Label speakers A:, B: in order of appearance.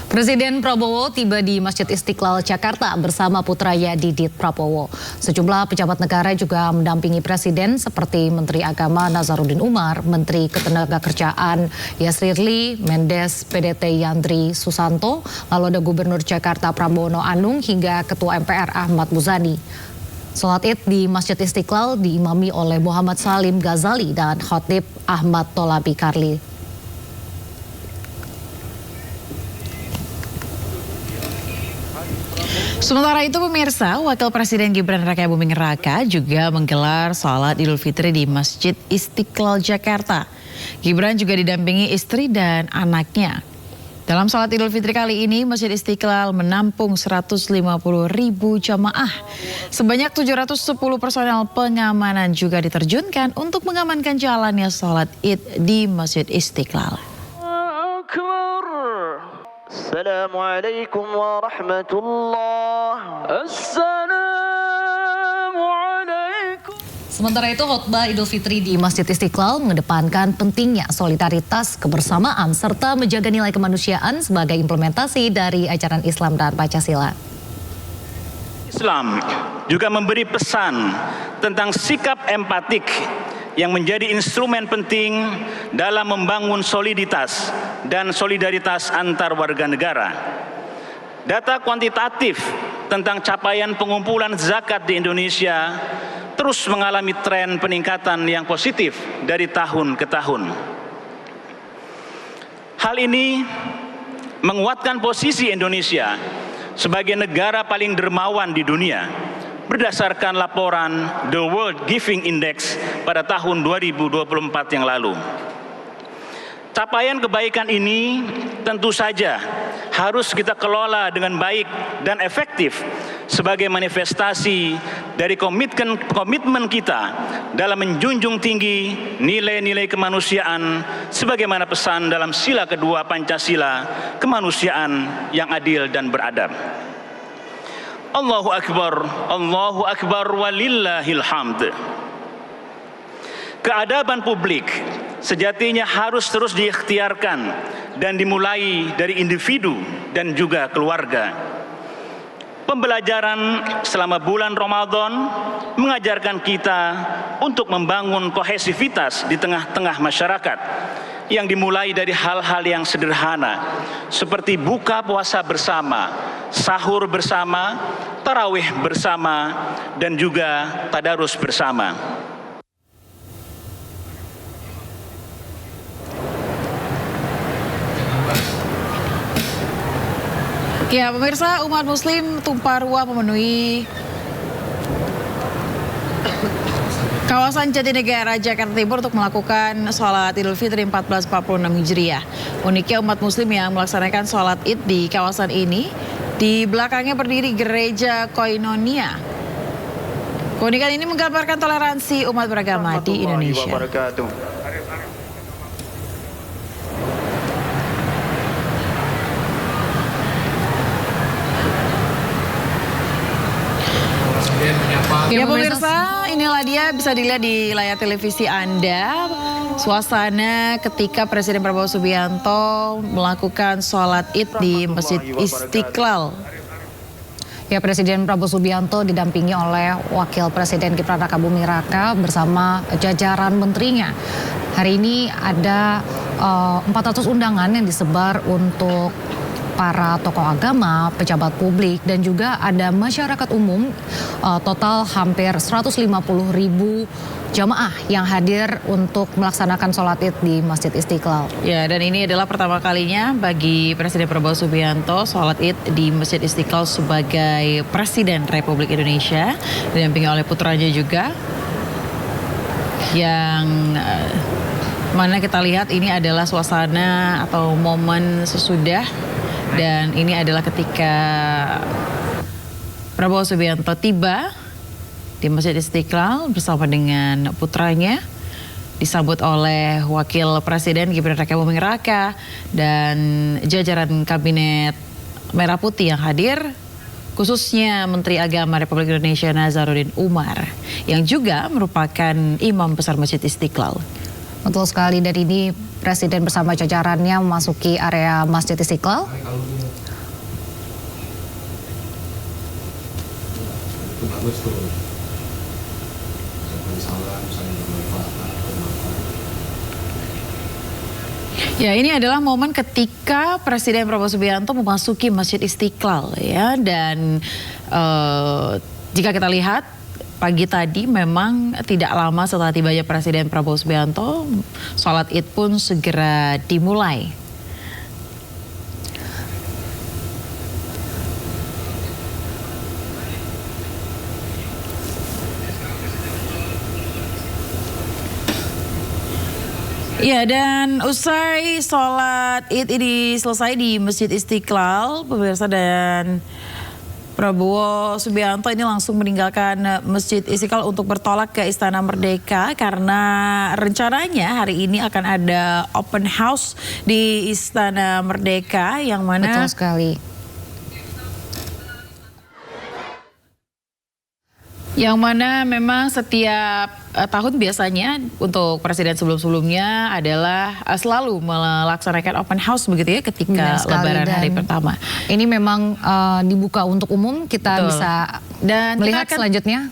A: Presiden Prabowo tiba di Masjid Istiqlal Jakarta bersama putranya Didit Prabowo. Sejumlah pejabat negara juga mendampingi Presiden seperti Menteri Agama Nazaruddin Umar, Menteri Ketenagakerjaan Yasrirli, Mendes PDT Yandri Susanto, lalu ada Gubernur Jakarta Pramono Anung hingga Ketua MPR Ahmad Muzani. Sholat Id di Masjid Istiqlal diimami oleh Muhammad Salim Ghazali dan Khotib Ahmad Tolabi Karli.
B: Sementara itu pemirsa, Wakil Presiden Gibran Raka Buming Raka juga menggelar sholat Idul Fitri di Masjid Istiqlal Jakarta. Gibran juga didampingi istri dan anaknya. Dalam sholat Idul Fitri kali ini, Masjid Istiqlal menampung 150.000 jamaah. Sebanyak 710 personel pengamanan juga diterjunkan untuk mengamankan jalannya sholat Id di Masjid Istiqlal.
C: Assalamualaikum warahmatullahi wabarakatuh.
A: Sementara itu, khotbah Idul Fitri di Masjid Istiqlal mengedepankan pentingnya solidaritas, kebersamaan, serta menjaga nilai kemanusiaan sebagai implementasi dari ajaran Islam dan Pancasila.
D: Islam juga memberi pesan tentang sikap empatik yang menjadi instrumen penting dalam membangun soliditas dan solidaritas antar warga negara. Data kuantitatif tentang capaian pengumpulan zakat di Indonesia terus mengalami tren peningkatan yang positif dari tahun ke tahun. Hal ini menguatkan posisi Indonesia sebagai negara paling dermawan di dunia berdasarkan laporan The World Giving Index pada tahun 2024 yang lalu. Capaian kebaikan ini tentu saja harus kita kelola dengan baik dan efektif sebagai manifestasi dari komitmen kita dalam menjunjung tinggi nilai-nilai kemanusiaan sebagaimana pesan dalam sila kedua Pancasila, kemanusiaan yang adil dan beradab. Allahu Akbar walillahil hamd. Keadaban publik sejatinya harus terus diikhtiarkan dan dimulai dari individu dan juga keluarga. Pembelajaran selama bulan Ramadan mengajarkan kita untuk membangun kohesivitas di tengah-tengah masyarakat yang dimulai dari hal-hal yang sederhana seperti buka puasa bersama, sahur bersama, tarawih bersama, dan juga tadarus bersama.
B: Ya, pemirsa, umat muslim tumpah ruah memenuhi kawasan Jatinegara, Jakarta Timur untuk melakukan sholat Idul Fitri 1446 Hijriah. Uniknya umat muslim yang melaksanakan sholat Id di kawasan ini, di belakangnya berdiri gereja Koinonia. Keunikan ini menggambarkan toleransi umat beragama di Indonesia. Ya pemirsa, inilah dia bisa dilihat di layar televisi Anda suasana ketika Presiden Prabowo Subianto melakukan sholat Id di Masjid Istiqlal.
A: Ya, Presiden Prabowo Subianto didampingi oleh Wakil Presiden Gibran Raka Buming Raka bersama jajaran menterinya. Hari ini ada 400 undangan yang disebar untuk para tokoh agama, pejabat publik, dan juga ada masyarakat umum, total hampir 150.000 jamaah yang hadir untuk melaksanakan sholat Id di Masjid Istiqlal.
B: Ya, dan ini adalah pertama kalinya bagi Presiden Prabowo Subianto sholat Id di Masjid Istiqlal sebagai Presiden Republik Indonesia, didampingi oleh putranya juga, yang mana kita lihat ini adalah suasana atau momen sesudah. Dan ini adalah ketika Prabowo Subianto tiba di Masjid Istiqlal bersama dengan putranya, disambut oleh Wakil Presiden Gibran Raka Buming Raka dan jajaran Kabinet Merah Putih yang hadir, khususnya Menteri Agama Republik Indonesia Nazaruddin Umar, yang juga merupakan Imam Besar Masjid Istiqlal.
A: Betul sekali, dan ini Presiden bersama jajarannya memasuki area Masjid Istiqlal.
E: bagus tuh. Ucapan salam saling bermanfaat.
B: Ya, ini adalah momen ketika Presiden Prabowo Subianto memasuki Masjid Istiqlal ya, dan jika kita lihat pagi tadi memang tidak lama setelah tibanya Presiden Prabowo Subianto, sholat Id pun segera dimulai. Ya, dan usai sholat Id ini selesai di Masjid Istiqlal, pemirsa, dan Prabowo Subianto ini langsung meninggalkan Masjid Istiqlal untuk bertolak ke Istana Merdeka karena rencananya hari ini akan ada open house di Istana Merdeka yang mana
A: Betul sekali.
B: Yang mana memang setiap tahun biasanya untuk presiden sebelum-sebelumnya adalah selalu melaksanakan open house begitu ya ketika Lebaran hari pertama.
A: Ini memang dibuka untuk umum, kita
B: Betul.
A: bisa
B: Dan
A: melihat
B: kita akan
A: selanjutnya.